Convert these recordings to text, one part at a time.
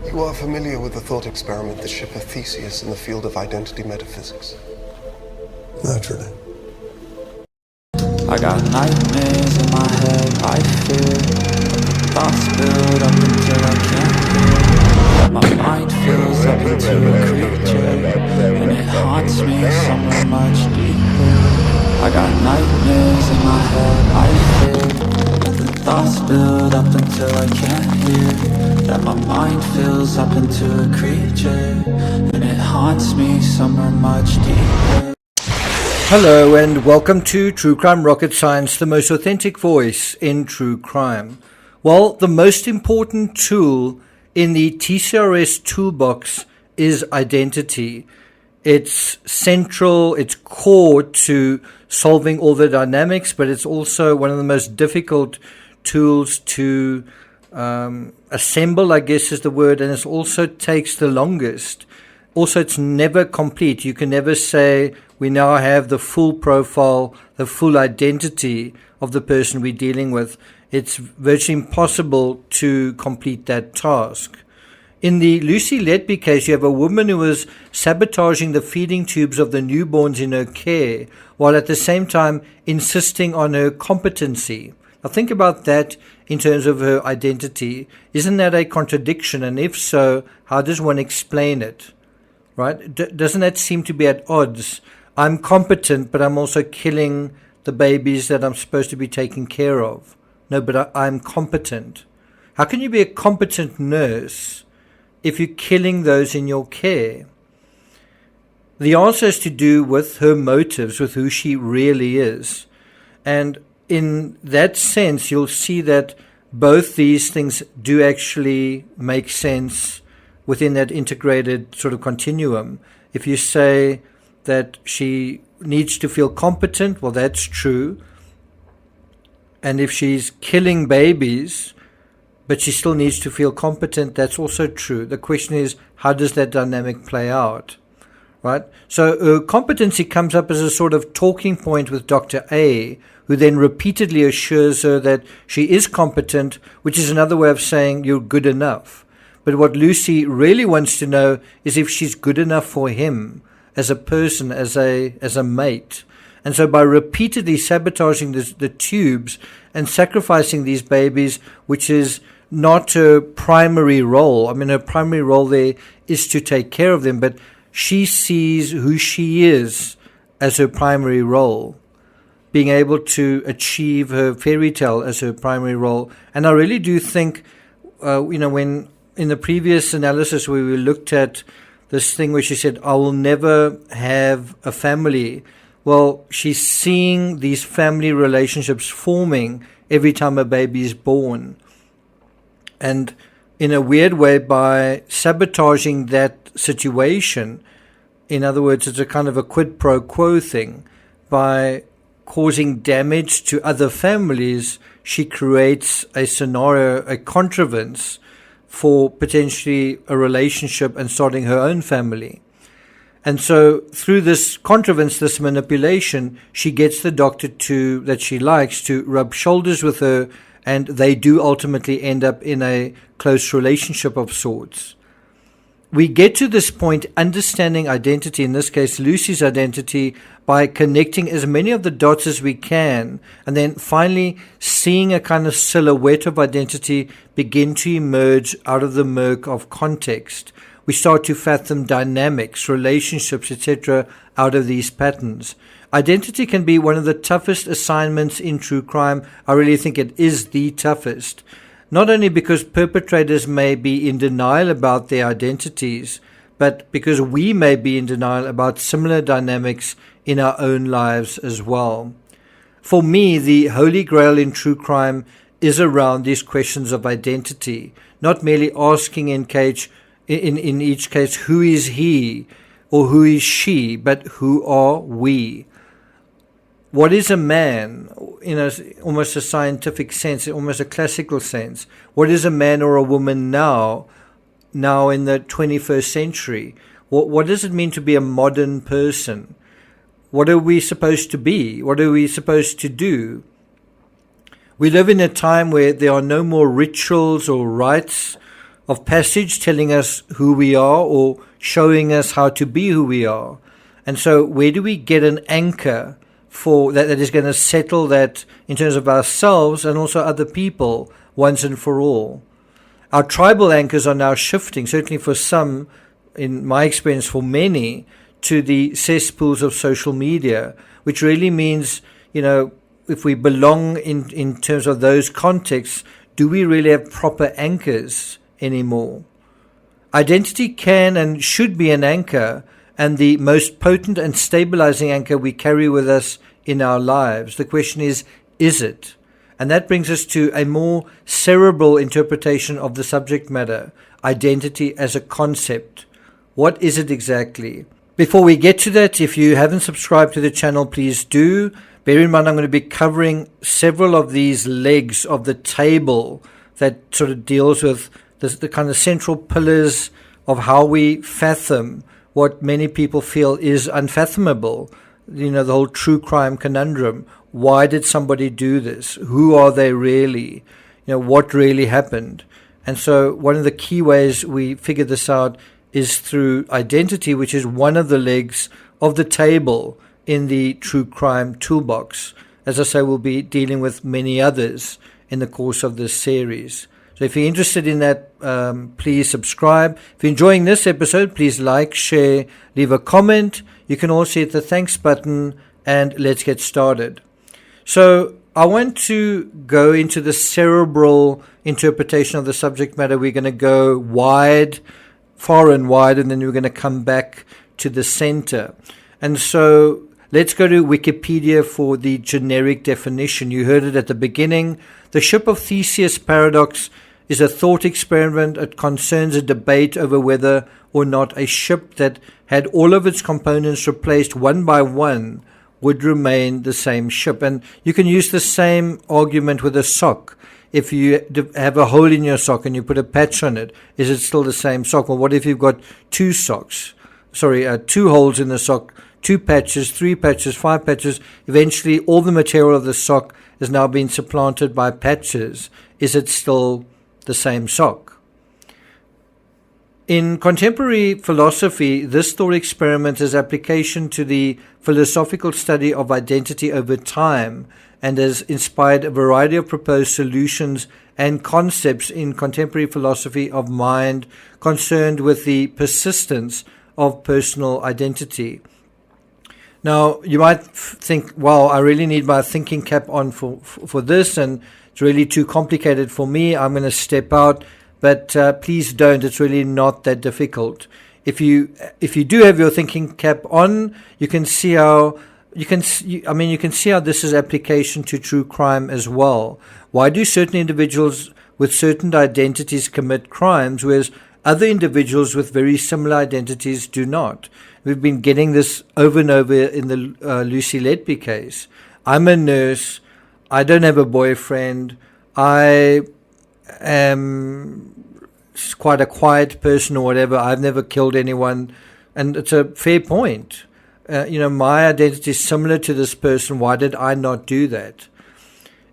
You are familiar with the thought experiment, the ship of Theseus in the field of identity metaphysics? Naturally. I got nightmares in my head, I fear thoughts build up until I can't hear, that my mind fills up into a creature, and it haunts me somewhere much deeper. I got nightmares in my head, I fear that the thoughts build up until I can't hear, that my mind fills up into a creature, and it haunts me somewhere much deeper. Hello and welcome to True Crime Rocket Science, the most authentic voice in true crime. Well, the most important tool in the TCRS toolbox is identity. It's central, it's core to solving all the dynamics, but it's also one of the most difficult tools to assemble, I guess is the word, and it also takes the longest. Also, it's never complete. You can never say we now have the full profile, the full identity of the person we're dealing with. It's virtually impossible to complete that task. In the Lucy Letby case, you have a woman who was sabotaging the feeding tubes of the newborns in her care, while at the same time insisting on her competency. Now think about that in terms of her identity. Isn't that a contradiction? And if so, how does one explain it? Right? Doesn't that seem to be at odds? I'm competent, but I'm also killing the babies that I'm supposed to be taking care of. No, but I'm competent. How can you be a competent nurse if you're killing those in your care? The answer has to do with her motives, with who she really is. And in that sense, you'll see that both these things do actually make sense within that integrated sort of continuum. If you say that she needs to feel competent, well, that's true. And if she's killing babies, but she still needs to feel competent, that's also true. The question is, how does that dynamic play out? Right? So competency comes up as a sort of talking point with Dr. A, who then repeatedly assures her that she is competent, which is another way of saying you're good enough. But what Lucy really wants to know is if she's good enough for him as a person, as a mate. And so by repeatedly sabotaging the tubes and sacrificing these babies, which is not her primary role. I mean, her primary role there is to take care of them, but she sees who she is as her primary role, being able to achieve her fairy tale as her primary role. And I really do think, when in the previous analysis where we looked at this thing where she said, I will never have a family. Well, she's seeing these family relationships forming every time a baby is born. And in a weird way, by sabotaging that situation, in other words, it's a kind of a quid pro quo thing, by causing damage to other families, she creates a scenario, a contrivance for potentially a relationship and starting her own family. And so through this contrivance, this manipulation, she gets the doctor that she likes to rub shoulders with her, and they do ultimately end up in a close relationship of sorts. We get to this point understanding identity, in this case Lucy's identity, by connecting as many of the dots as we can, and then finally seeing a kind of silhouette of identity begin to emerge out of the murk of context. We start to fathom dynamics, relationships, etc. out of these patterns. Identity can be one of the toughest assignments in true crime. I really think it is the toughest. Not only because perpetrators may be in denial about their identities, but because we may be in denial about similar dynamics in our own lives as well. For me, the holy grail in true crime is around these questions of identity, not merely asking in each case, who is he or who is she, but who are we? What is a man in almost a scientific sense, almost a classical sense? What is a man or a woman now in the 21st century? What does it mean to be a modern person? What are we supposed to be? What are we supposed to do? We live in a time where there are no more rituals or rites of passage telling us who we are or showing us how to be who we are. And so where do we get an anchor for that is going to settle that in terms of ourselves and also other people once and for all? Our tribal anchors are now shifting, certainly for some, in my experience, for many, to the cesspools of social media, which really means, if we belong in terms of those contexts, do we really have proper anchors anymore? Identity can and should be an anchor, and the most potent and stabilizing anchor we carry with us in our lives. The question is it? And that brings us to a more cerebral interpretation of the subject matter, identity as a concept. What is it exactly? Before we get to that, if you haven't subscribed to the channel, please do. Bear in mind, I'm going to be covering several of these legs of the table that sort of deals with the kind of central pillars of how we fathom what many people feel is unfathomable. The whole true crime conundrum. Why did somebody do this? Who are they really? What really happened? And so one of the key ways we figure this out is through identity, which is one of the legs of the table in the true crime toolbox. As I say, we'll be dealing with many others in the course of this series. So if you're interested in that, please subscribe. If you're enjoying this episode, please like, share, leave a comment. You can also hit the thanks button, and let's get started. So I want to go into the cerebral interpretation of the subject matter. We're going to go far and wide, and then we're going to come back to the center. And so let's go to Wikipedia for the generic definition. You heard it at the beginning. The ship of Theseus paradox is a thought experiment. It concerns a debate over whether or not a ship that had all of its components replaced one by one would remain the same ship. And you can use the same argument with a sock. If you have a hole in your sock and you put a patch on it, is it still the same sock? Or what if you've got two holes in the sock, 2 patches, 3 patches, 5 patches? Eventually, all the material of the sock is now being supplanted by patches. Is it still the same sock? In contemporary philosophy, this thought experiment has application to the philosophical study of identity over time and has inspired a variety of proposed solutions and concepts in contemporary philosophy of mind concerned with the persistence of personal identity. Now, you might think, wow, I really need my thinking cap on for this, and it's really too complicated for me. I'm going to step out. But please don't. It's really not that difficult. If you do have your thinking cap on, you can see how this is application to true crime as well. Why do certain individuals with certain identities commit crimes, whereas other individuals with very similar identities do not? We've been getting this over and over in the Lucy Letby case. I'm a nurse. I don't have a boyfriend. I am quite a quiet person or whatever. I've never killed anyone. And it's a fair point. My identity is similar to this person. Why did I not do that?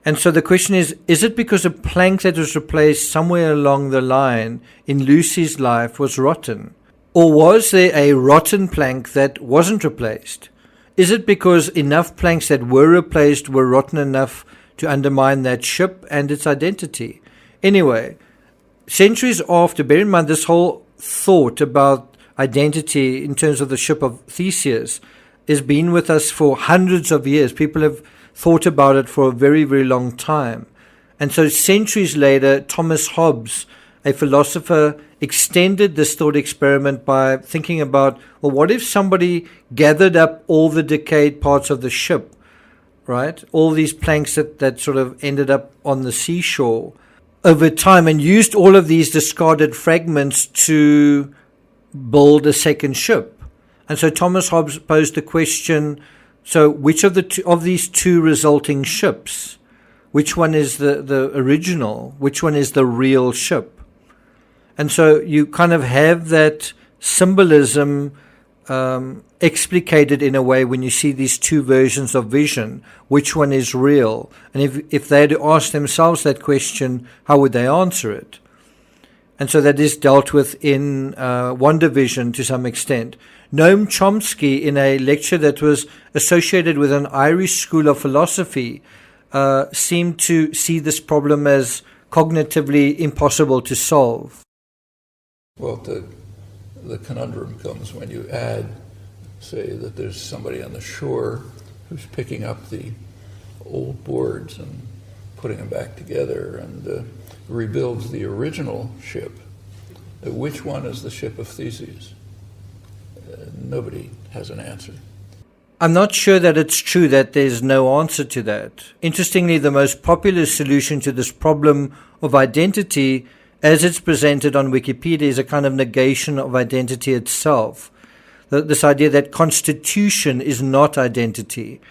And so the question is it because a plank that was replaced somewhere along the line in Lucy's life was rotten? Or was there a rotten plank that wasn't replaced? Is it because enough planks that were replaced were rotten enough to undermine that ship and its identity? Anyway, centuries after, bear in mind this whole thought about identity in terms of the ship of Theseus has been with us for hundreds of years. People have thought about it for a very, very long time. And so centuries later, Thomas Hobbes, a philosopher, extended this thought experiment by thinking about, well, what if somebody gathered up all the decayed parts of the ship, right? All these planks that sort of ended up on the seashore over time and used all of these discarded fragments to build a second ship. And so Thomas Hobbes posed the question, so which of these two resulting ships, which one is the original, which one is the real ship? And so you kind of have that symbolism explicated in a way when you see these two versions of vision, which one is real? And if they had to ask themselves that question, how would they answer it? And so that is dealt with in one division to some extent. Noam Chomsky, in a lecture that was associated with an Irish school of philosophy, seemed to see this problem as cognitively impossible to solve. Well, the conundrum comes when you add, say, that there's somebody on the shore who's picking up the old boards and putting them back together and rebuilds the original ship. Which one is the ship of Theseus? Nobody has an answer. I'm not sure that it's true that there's no answer to that. Interestingly, the most popular solution to this problem of identity, as it's presented on Wikipedia, is a kind of negation of identity itself. This idea that constitution is not identity.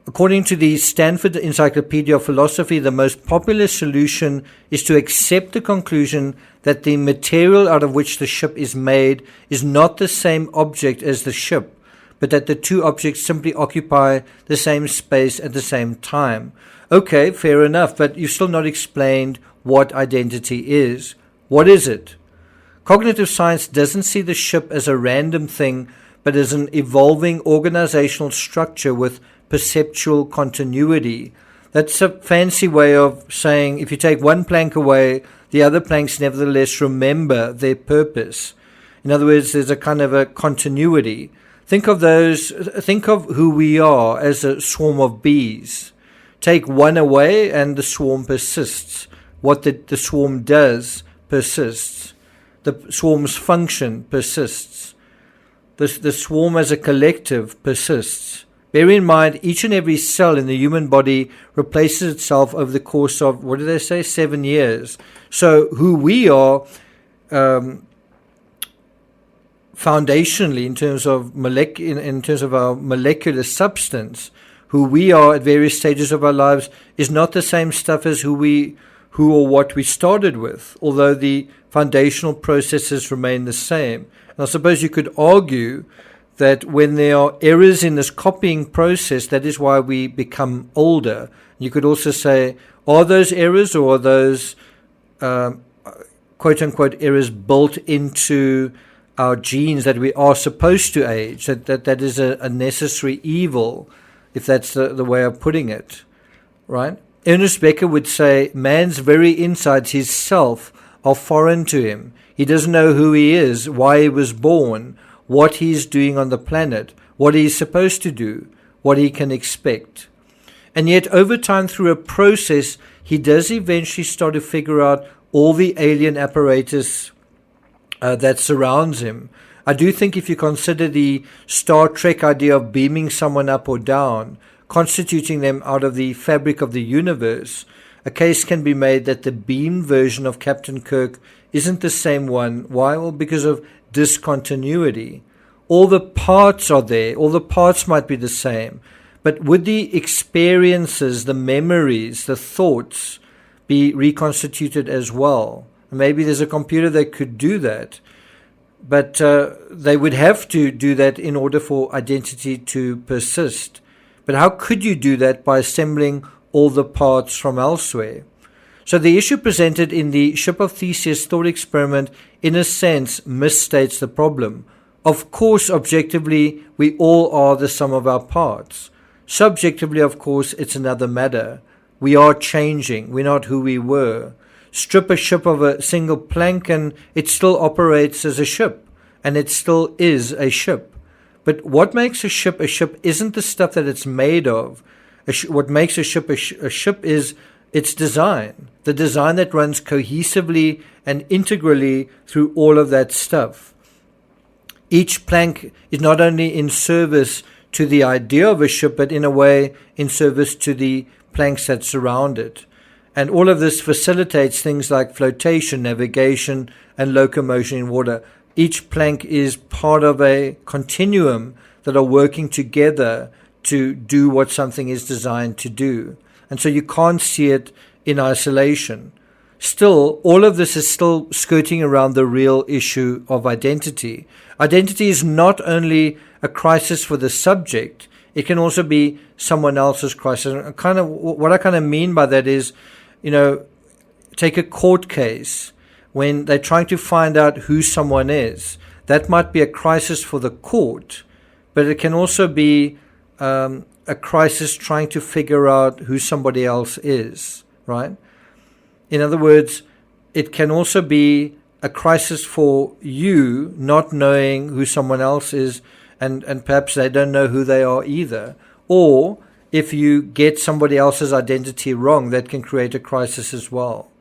According to the Stanford Encyclopedia of Philosophy, the most popular solution is to accept the conclusion that the material out of which the ship is made is not the same object as the ship, but that the two objects simply occupy the same space at the same time. Okay, fair enough, but you've still not explained what identity is. What is it? Cognitive science doesn't see the ship as a random thing, but as an evolving organizational structure with perceptual continuity. That's a fancy way of saying if you take one plank away, the other planks nevertheless remember their purpose. In other words, there's a kind of a continuity. Think of who we are as a swarm of bees. Take one away and the swarm persists. What the swarm does persists. The swarm's function persists. The swarm as a collective persists. Bear in mind, each and every cell in the human body replaces itself over the course of, 7 years. So who we are foundationally in terms of our molecular substance, who we are at various stages of our lives is not the same stuff as who or what we started with, although the foundational processes remain the same. And I suppose you could argue that when there are errors in this copying process, that is why we become older. You could also say, are those errors or are those quote-unquote errors built into our genes that we are supposed to age, that is a necessary evil, if that's the way of putting it, right? Ernest Becker would say, man's very insides, his self, are foreign to him. He doesn't know who he is, why he was born, what he's doing on the planet, what he's supposed to do, what he can expect. And yet over time, through a process, he does eventually start to figure out all the alien apparatus that surrounds him. I do think if you consider the Star Trek idea of beaming someone up or down, constituting them out of the fabric of the universe, a case can be made that the beamed version of Captain Kirk isn't the same one. Why? Well, because of discontinuity. All the parts are there, all the parts might be the same, but would the experiences, the memories, the thoughts be reconstituted as well? Maybe there's a computer that could do that, but they would have to do that in order for identity to persist. But how could you do that by assembling all the parts from elsewhere? So the issue presented in the Ship of Theseus thought experiment, in a sense, misstates the problem. Of course, objectively, we all are the sum of our parts. Subjectively, of course, it's another matter. We are changing. We're not who we were. Strip a ship of a single plank and it still operates as a ship, and it still is a ship. But what makes a ship isn't the stuff that it's made of. What makes a ship is its design, the design that runs cohesively and integrally through all of that stuff. Each plank is not only in service to the idea of a ship, but in a way in service to the planks that surround it. And all of this facilitates things like flotation, navigation, and locomotion in water. Each plank is part of a continuum that are working together to do what something is designed to do. And so you can't see it in isolation. Still, all of this is still skirting around the real issue of identity. Identity is not only a crisis for the subject, it can also be someone else's crisis. What I mean by that is, take a court case when they're trying to find out who someone is. That might be a crisis for the court, but it can also be a crisis trying to figure out who somebody else is, right? In other words, it can also be a crisis for you not knowing who someone else is, and perhaps they don't know who they are either. Or if you get somebody else's identity wrong, that can create a crisis as well.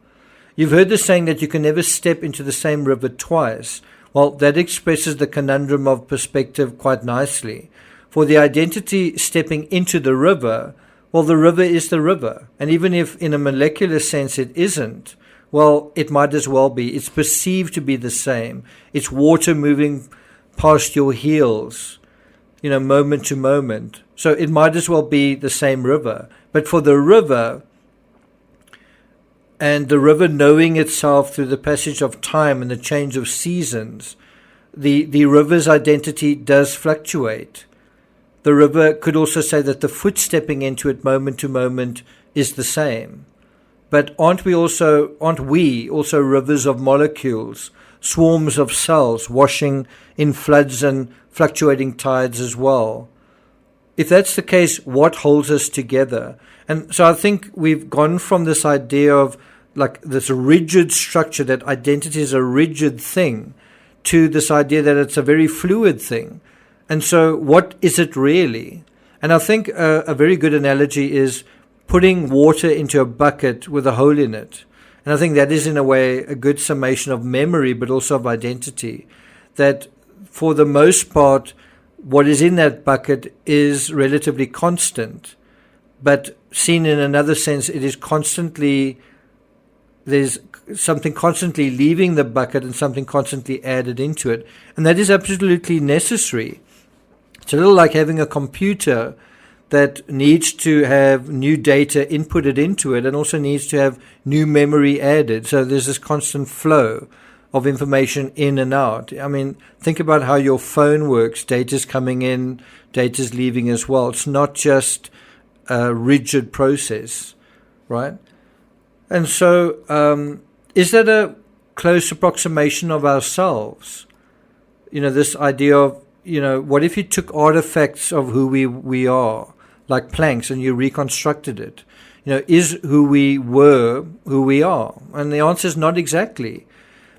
You've heard the saying that you can never step into the same river twice. Well, that expresses the conundrum of perspective quite nicely. For the identity stepping into the river, well, the river is the river. And even if in a molecular sense it isn't, well, it might as well be. It's perceived to be the same. It's water moving past your heels, moment to moment. So it might as well be the same river. But for the river, and the river knowing itself through the passage of time and the change of seasons, the river's identity does fluctuate. The river could also say that the foot stepping into it moment to moment is the same. But aren't we also rivers of molecules, swarms of cells washing in floods and fluctuating tides as well? If that's the case, what holds us together? And so I think we've gone from this idea of like this rigid structure, that identity is a rigid thing, to this idea that it's a very fluid thing. And so what is it really? And I think a very good analogy is putting water into a bucket with a hole in it. And I think that is in a way a good summation of memory, but also of identity. That for the most part, what is in that bucket is relatively constant. But seen in another sense, it is constantly, there's something constantly leaving the bucket and something constantly added into it. And that is absolutely necessary. It's a little like having a computer that needs to have new data inputted into it and also needs to have new memory added. So there's this constant flow of information in and out. I mean, think about how your phone works. Data's coming in, data's leaving as well. It's not just a rigid process, right? And so is that a close approximation of ourselves? This idea of, what if you took artifacts of who we are, like planks, and you reconstructed it? Is who we were who we are? And the answer is not exactly.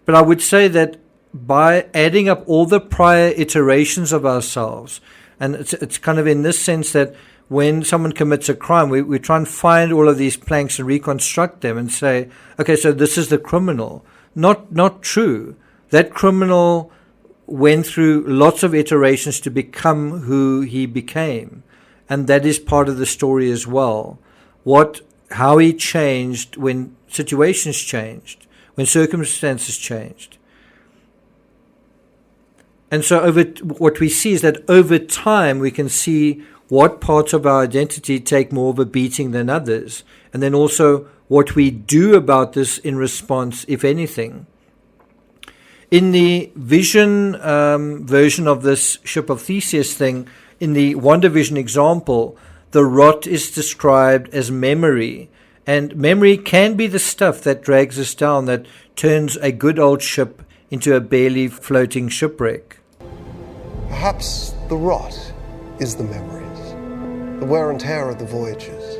But I would say that by adding up all the prior iterations of ourselves, and it's kind of in this sense that when someone commits a crime, we try and find all of these planks and reconstruct them and say, okay, so this is the criminal. Not true. That criminal went through lots of iterations to become who he became. And that is part of the story as well. How he changed when situations changed, when circumstances changed. And so what we see is that over time we can see what parts of our identity take more of a beating than others, and then also what we do about this in response, if anything. In the vision version of this ship of Theseus thing, in the WandaVision example, the rot is described as memory. And memory can be the stuff that drags us down, that turns a good old ship into a barely floating shipwreck. Perhaps the rot is the memories, the wear and tear of the voyages,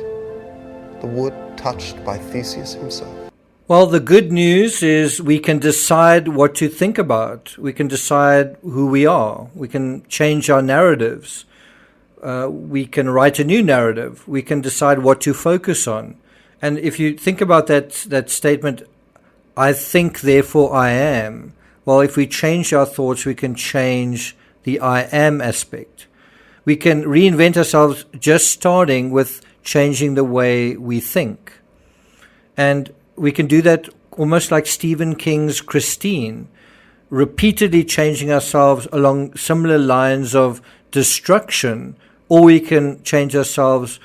the wood touched by Theseus himself. Well, the good news is we can decide what to think about. We can decide who we are. We can change our narratives. We can write a new narrative. We can decide what to focus on. And if you think about that statement, I think, therefore I am. Well, if we change our thoughts, we can change the I am aspect. We can reinvent ourselves just starting with changing the way we think. And we can do that almost like Stephen King's Christine, repeatedly changing ourselves along similar lines of destruction, or we can change ourselves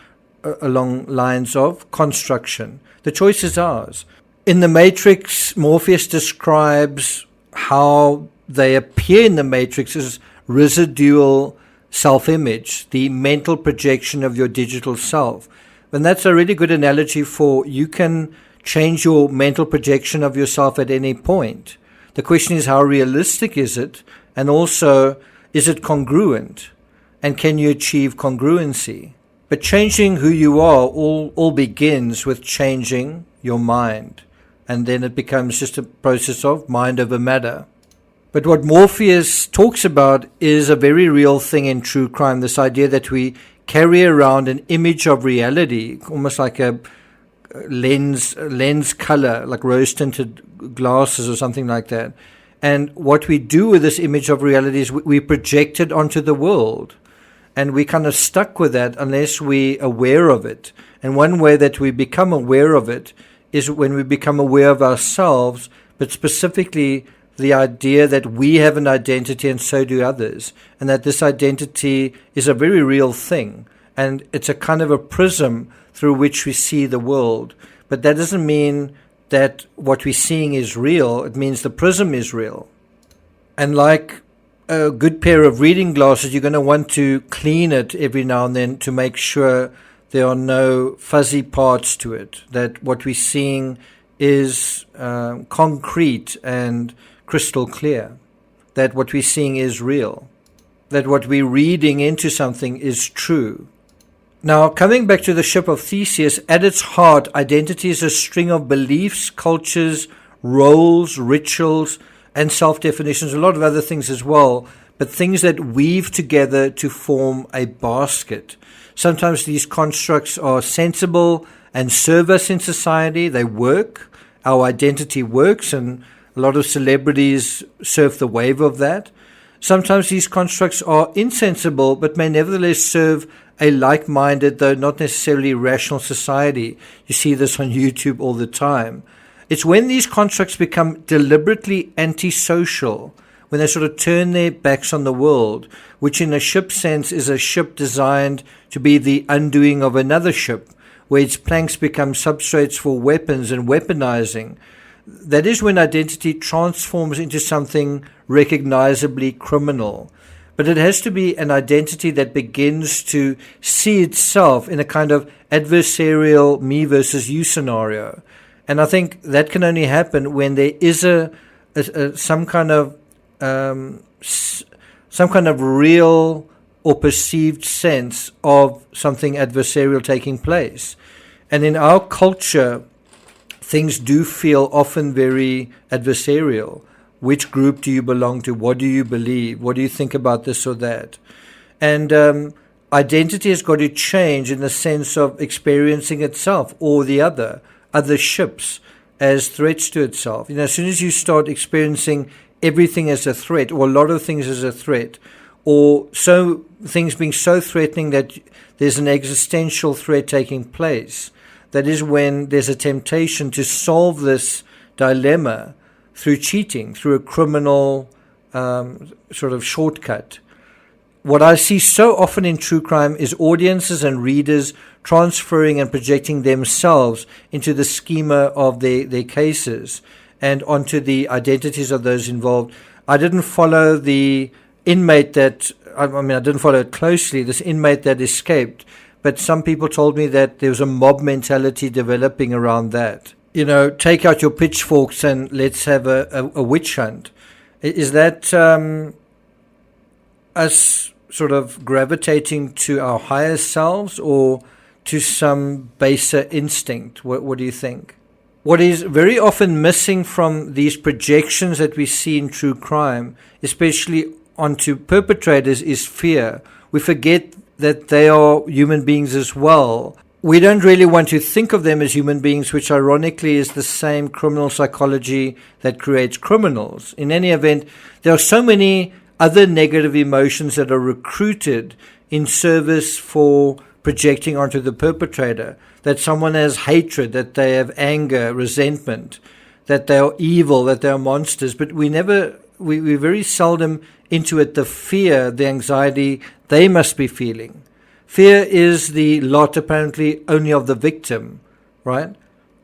along lines of construction. The choice is ours. In The Matrix, Morpheus describes how they appear in the Matrix as residual self-image, the mental projection of your digital self. And that's a really good analogy for you can change your mental projection of yourself at any point. The question is, how realistic is it? And also, is it congruent? And can you achieve congruency? But changing who you are all begins with changing your mind. And then it becomes just a process of mind over matter. But what Morpheus talks about is a very real thing in true crime, this idea that we carry around an image of reality, almost like a lens color, like rose-tinted glasses or something like that. And what we do with this image of reality is we project it onto the world. And we kind of stuck with that unless we're aware of it. And one way that we become aware of it is when we become aware of ourselves, but specifically the idea that we have an identity and so do others, and that this identity is a very real thing, and it's a kind of a prism through which we see the world. But that doesn't mean that what we're seeing is real. It means the prism is real. And like a good pair of reading glasses, you're going to want to clean it every now and then to make sure there are no fuzzy parts to it, that what we're seeing is concrete and crystal clear, that what we're seeing is real, that what we're reading into something is true. Now, coming back to the ship of Theseus, at its heart, identity is a string of beliefs, cultures, roles, rituals, and self-definitions, a lot of other things as well, but things that weave together to form a basket. Sometimes these constructs are sensible and serve us in society. They work. Our identity works, and a lot of celebrities surf the wave of that. Sometimes these constructs are insensible, but may nevertheless serve a like-minded, though not necessarily rational society. You see this on YouTube all the time. It's when these constructs become deliberately antisocial, when they sort of turn their backs on the world, which in a ship sense is a ship designed to be the undoing of another ship, where its planks become substrates for weapons and weaponizing. That is when identity transforms into something recognizably criminal. But it has to be an identity that begins to see itself in a kind of adversarial me versus you scenario. And I think that can only happen when there is some kind of real or perceived sense of something adversarial taking place. And in our culture, things do feel often very adversarial. Which group do you belong to? What do you believe? What do you think about this or that? And identity has got to change in the sense of experiencing itself or the other ships as threats to itself. As soon as you start experiencing everything as a threat, or a lot of things as a threat, or so things being so threatening that there's an existential threat taking place, that is when there's a temptation to solve this dilemma through cheating, through a criminal sort of shortcut. What I see so often in true crime is audiences and readers transferring and projecting themselves into the schema of their cases and onto the identities of those involved. I didn't follow the inmate that, I didn't follow it closely, this inmate that escaped, but some people told me that there was a mob mentality developing around that. Take out your pitchforks and let's have a witch hunt. Is that us sort of gravitating to our higher selves or to some baser instinct? What do you think? What is very often missing from these projections that we see in true crime, especially onto perpetrators, is fear. We forget that they are human beings as well. We don't really want to think of them as human beings, which ironically is the same criminal psychology that creates criminals. In any event, there are so many other negative emotions that are recruited in service for projecting onto the perpetrator, that someone has hatred, that they have anger, resentment, that they are evil, that they are monsters, but we very seldom intuit the fear, the anxiety they must be feeling. Fear is the lot, apparently, only of the victim, right?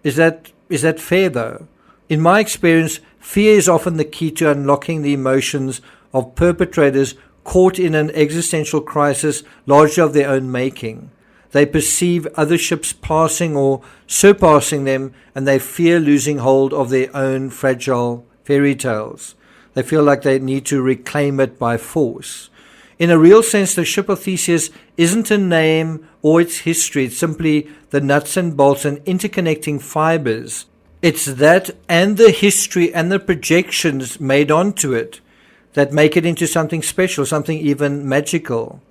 Is that fair, though? In my experience, fear is often the key to unlocking the emotions of perpetrators caught in an existential crisis largely of their own making. They perceive other ships passing or surpassing them, and they fear losing hold of their own fragile fairy tales. They feel like they need to reclaim it by force. In a real sense, the ship of Theseus isn't a name or its history. It's simply the nuts and bolts and interconnecting fibers. It's that and the history and the projections made onto it that make it into something special, something even magical.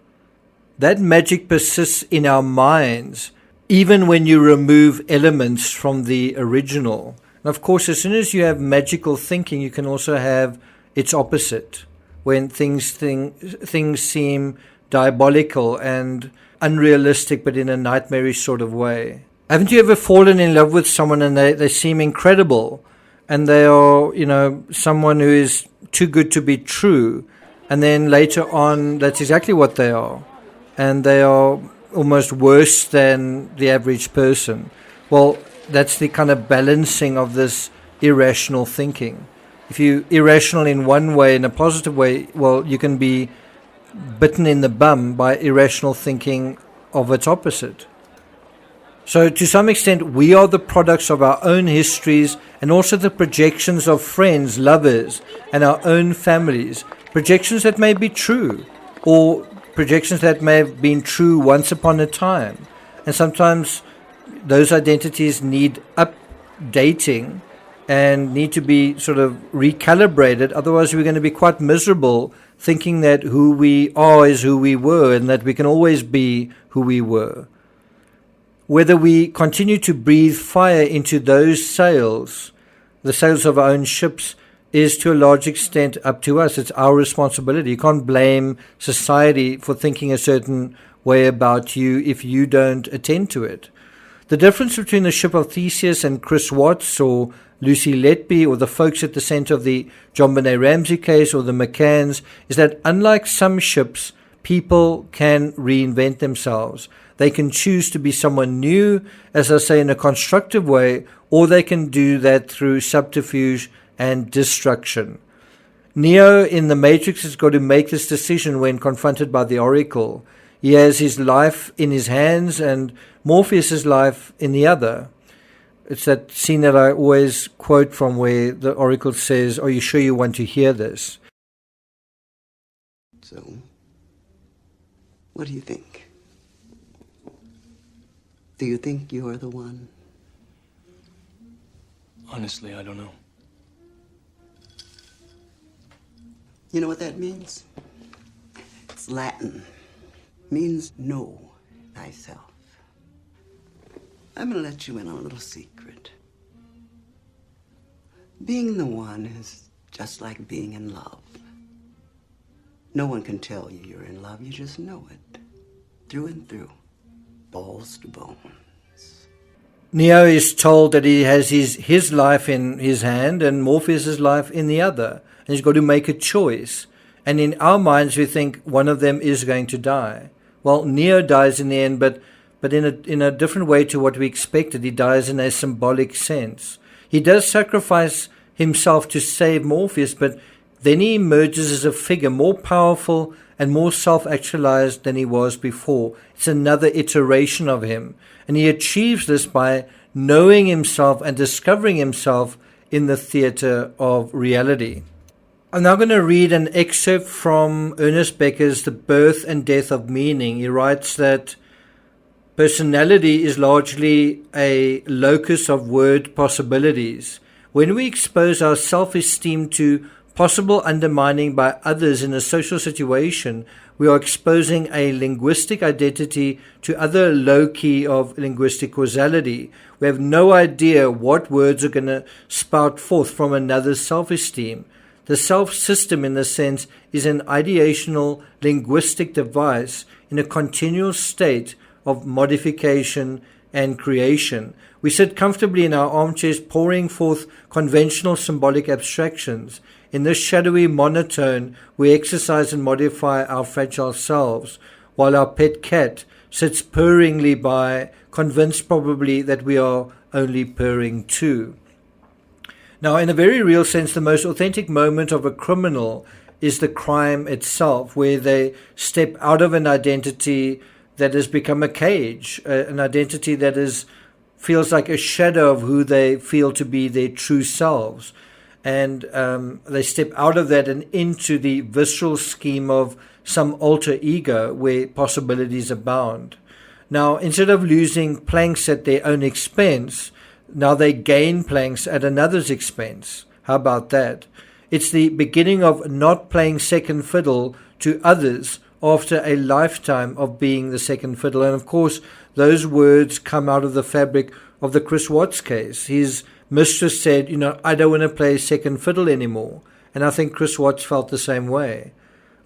That magic persists in our minds, even when you remove elements from the original. And of course, as soon as you have magical thinking, you can also have its opposite, when things seem diabolical and unrealistic, but in a nightmarish sort of way. Haven't you ever fallen in love with someone and they seem incredible, and they are, someone who is too good to be true, and then later on, that's exactly what they are, and they are almost worse than the average person? Well, that's the kind of balancing of this irrational thinking. If you're irrational in one way, in a positive way, well, you can be bitten in the bum by irrational thinking of its opposite. So to some extent, we are the products of our own histories and also the projections of friends, lovers, and our own families. Projections that may be true, or projections that may have been true once upon a time. And sometimes those identities need updating and need to be sort of recalibrated. Otherwise, we're going to be quite miserable thinking that who we are is who we were and that we can always be who we were. Whether we continue to breathe fire into those sails, the sails of our own ships, is to a large extent up to us. It's our responsibility. You can't blame society for thinking a certain way about you if you don't attend to it. The difference between the ship of Theseus and Chris Watts or Lucy Letby or the folks at the center of the John Benet Ramsey case or the McCanns is that unlike some ships, people can reinvent themselves. They can choose to be someone new, as I say, in a constructive way, or they can do that through subterfuge and destruction. Neo in the Matrix has got to make this decision when confronted by the Oracle. He has his life in his hands and Morpheus' life in the other. It's that scene that I always quote from where the Oracle says, "Are you sure you want to hear this?" So, what do you think? Do you think you're the one? Honestly, I don't know. You know what that means? It's Latin. Means know thyself. I'm gonna let you in on a little secret. Being the one is just like being in love. No one can tell you you're in love, you just know it. Through and through. Balls to bones. Neo is told that he has his life in his hand and Morpheus' life in the other. And he's got to make a choice. And in our minds, we think one of them is going to die. Well, Neo dies in the end, but in a different way to what we expected. He dies in a symbolic sense. He does sacrifice himself to save Morpheus, but then he emerges as a figure more powerful and more self-actualized than he was before. It's another iteration of him. And he achieves this by knowing himself and discovering himself in the theater of reality. I'm now going to read an excerpt from Ernest Becker's The Birth and Death of Meaning. He writes that personality is largely a locus of word possibilities. When we expose our self-esteem to possible undermining by others in a social situation, we are exposing a linguistic identity to other loci of linguistic causality. We have no idea what words are going to spout forth from another's self-esteem. The self-system, in this sense, is an ideational linguistic device in a continual state of modification and creation. We sit comfortably in our armchairs pouring forth conventional symbolic abstractions. In this shadowy monotone, we exercise and modify our fragile selves, while our pet cat sits purringly by, convinced probably that we are only purring too. Now, in a very real sense, the most authentic moment of a criminal is the crime itself, where they step out of an identity that has become a cage, an identity that feels like a shadow of who they feel to be their true selves. And they step out of that and into the visceral scheme of some alter ego where possibilities abound. Now, instead of losing planks at their own expense, now they gain planks at another's expense. How about that? It's the beginning of not playing second fiddle to others after a lifetime of being the second fiddle. And of course, those words come out of the fabric of the Chris Watts case. His mistress said, I don't want to play second fiddle anymore. And I think Chris Watts felt the same way.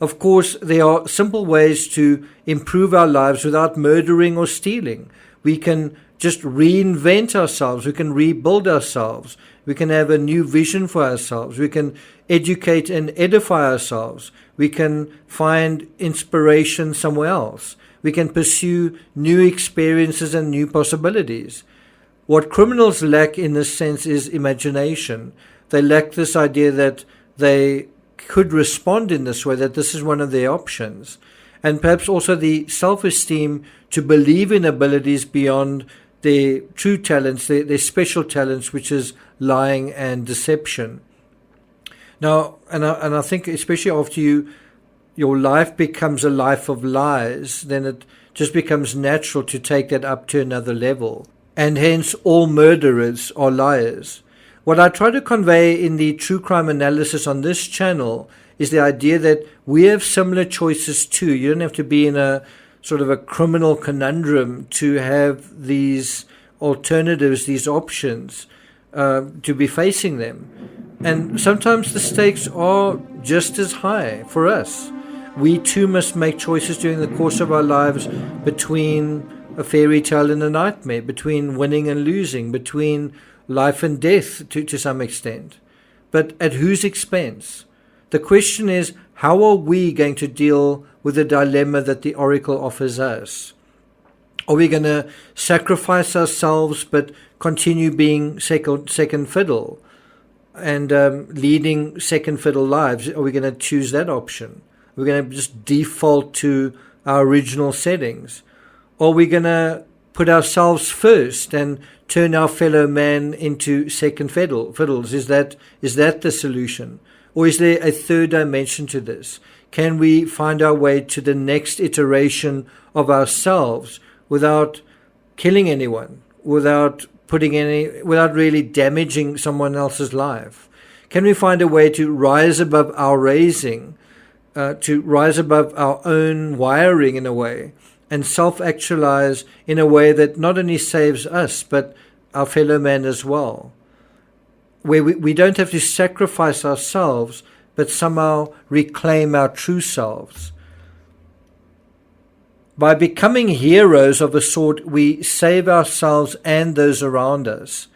Of course, there are simple ways to improve our lives without murdering or stealing. We can just reinvent ourselves. We can rebuild ourselves. We can have a new vision for ourselves. We can educate and edify ourselves. We can find inspiration somewhere else. We can pursue new experiences and new possibilities. What criminals lack in this sense is imagination. They lack this idea that they could respond in this way, that this is one of their options. And perhaps also the self-esteem to believe in abilities beyond their true talents, their special talents, which is lying and deception. Now, and I think especially after your life becomes a life of lies, then it just becomes natural to take that up to another level. And hence all murderers are liars. What I try to convey in the true crime analysis on this channel is the idea that we have similar choices too. You don't have to be in a sort of a criminal conundrum to have these alternatives, these options, to be facing them. And sometimes the stakes are just as high for us. We too must make choices during the course of our lives between a fairy tale and a nightmare, between winning and losing, between life and death to some extent. But at whose expense? The question is, how are we going to deal with the dilemma that the oracle offers us? Are we going to sacrifice ourselves but continue being second fiddle and leading second fiddle lives? Are we going to choose that option? Are we going to just default to our original settings? Or are we going to put ourselves first and turn our fellow man into second fiddles? Is that the solution? Or is there a third dimension to this? Can we find our way to the next iteration of ourselves without killing anyone, without really damaging someone else's life? Can we find a way to rise above our raising, to rise above our own wiring in a way, and self-actualize in a way that not only saves us, but our fellow man as well? Where we don't have to sacrifice ourselves, but somehow reclaim our true selves. By becoming heroes of a sort, we save ourselves and those around us.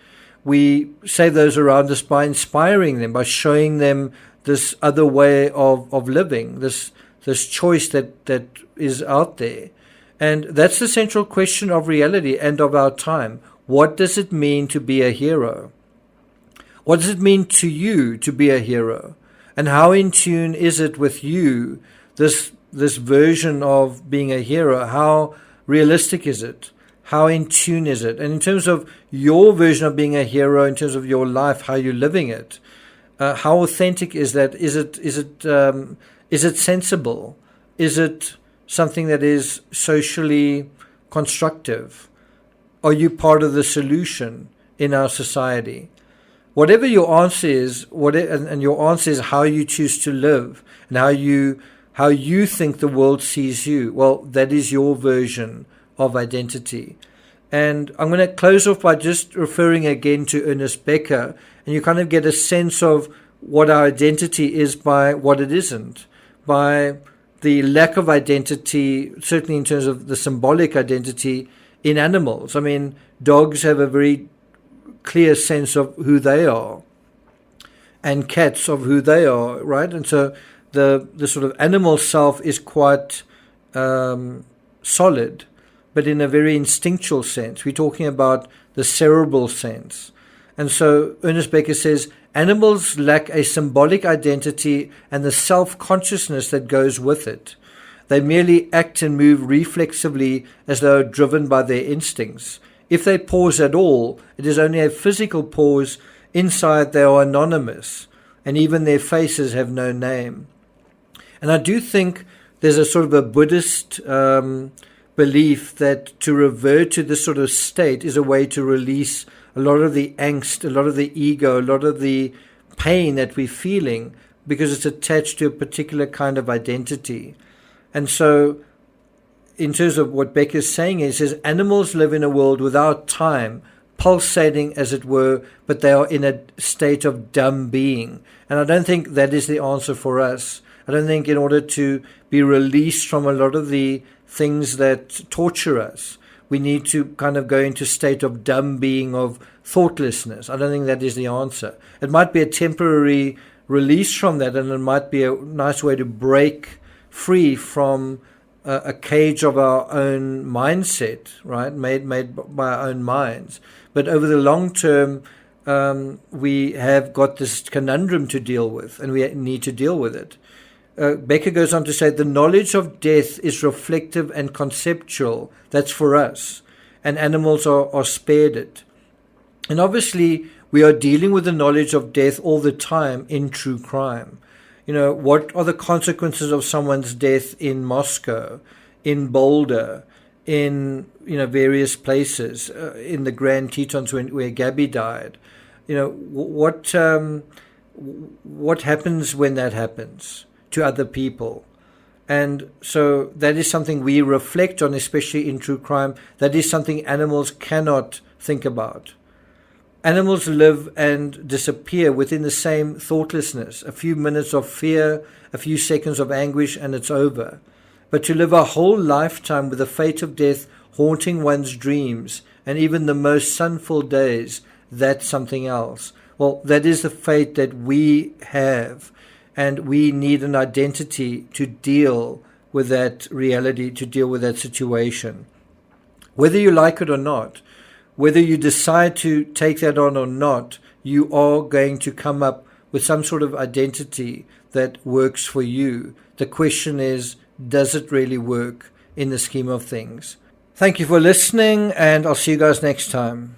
We save those around us by inspiring them, by showing them this other way of living, this choice that is out there. And that's the central question of reality and of our time. What does it mean to be a hero? What does it mean to you to be a hero? And how in tune is it with you, this version of being a hero? How realistic is it? How in tune is it? And in terms of your version of being a hero, in terms of your life, how you're living it, how authentic is that? Is it sensible? Is it something that is socially constructive? Are you part of the solution in our society? Whatever your answer is, and your answer is how you choose to live and how you think the world sees you, well, that is your version of identity. And I'm going to close off by just referring again to Ernest Becker, and you kind of get a sense of what our identity is by what it isn't, by the lack of identity, certainly in terms of the symbolic identity in animals. I mean, dogs have a very clear sense of who they are, and cats of who they are, right? And so the sort of animal self is quite solid, but in a very instinctual sense. We're talking about the cerebral sense. And so Ernest Becker says, animals lack a symbolic identity and the self-consciousness that goes with it. They merely act and move reflexively as though driven by their instincts. If they pause at all, it is only a physical pause. Inside they are anonymous, and even their faces have no name. And I do think there's a sort of a Buddhist belief that to revert to this sort of state is a way to release a lot of the angst, a lot of the ego, a lot of the pain that we're feeling, because it's attached to a particular kind of identity. And so in terms of what Beck is saying, he says animals live in a world without time, pulsating as it were, but they are in a state of dumb being. And I don't think that is the answer for us. I don't think in order to be released from a lot of the things that torture us, we need to kind of go into a state of dumb being, of thoughtlessness. I don't think that is the answer. It might be a temporary release from that, and it might be a nice way to break free from a cage of our own mindset, right? Made by our own minds. But over the long term, we have got this conundrum to deal with, and we need to deal with it. Becker goes on to say, the knowledge of death is reflective and conceptual. That's for us. And animals are spared it. And obviously, we are dealing with the knowledge of death all the time in true crime. You know, what are the consequences of someone's death in Moscow, in Boulder, in, various places, in the Grand Tetons where Gabby died? What happens when that happens to other people? And so that is something we reflect on, especially in true crime. That is something animals cannot think about. Animals live and disappear within the same thoughtlessness. A few minutes of fear, a few seconds of anguish, and it's over. But to live a whole lifetime with the fate of death haunting one's dreams, and even the most sunful days, that's something else. Well, that is the fate that we have. And we need an identity to deal with that reality, to deal with that situation. Whether you like it or not, whether you decide to take that on or not, you are going to come up with some sort of identity that works for you. The question is, does it really work in the scheme of things? Thank you for listening, and I'll see you guys next time.